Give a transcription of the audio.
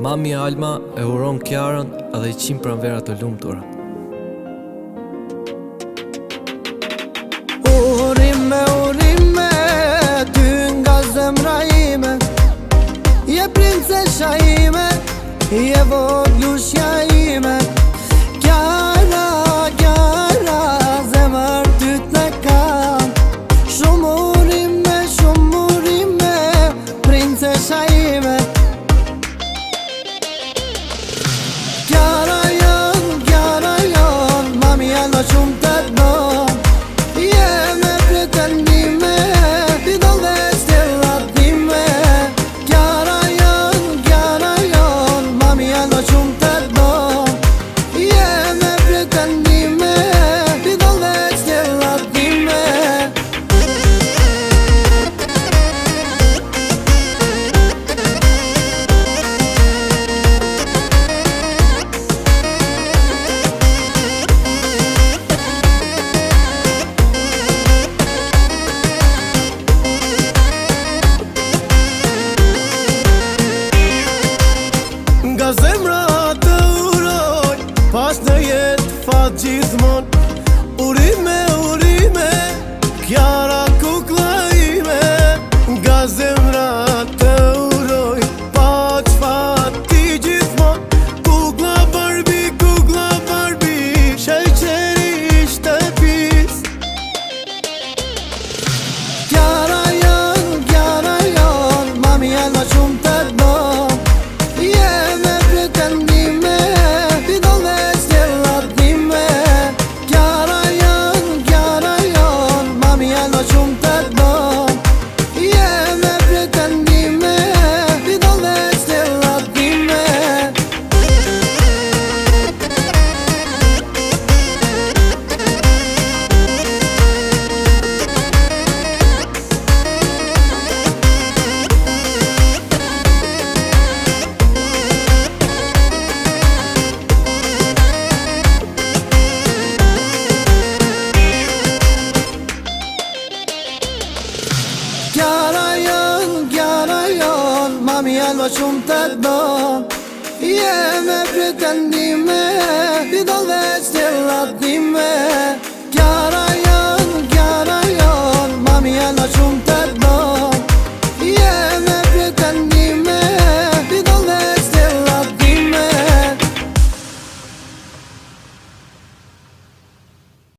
Mami Alma e uron Kiarën edhe i qim pranvera të lumtura. Urime, ty nga zemra ime, je princesha ime, je voglushja ime. Kiara, zemër ty të kam. Shumë urime, princesha ime. Kiara jon, mami Alma shumë të dom. Jeme pretendime, ti do dhe stillat time. Kiara jon, mami Alma shumë të dom. Jeme pretendime, ti do dhe stillat time. Nga zemra të uroj, pas në jetë fat gjithmon. Urime, Kiara kukla ime. Nga zemra të uroj, pas fat ti gjithmon. Kukla Barbie, sheqeri ishte pis. Kiara jon, mami Alma shumë të dom. Jeme pretendime, ti do dhe stillat time. Kiara jon, mami Alma shumë të dom. Jeme pretendime, ti do dhe stillat time. Kiara jon, mami Alma shumë të dom. Jeme pretendime, ti do dhe stillat time.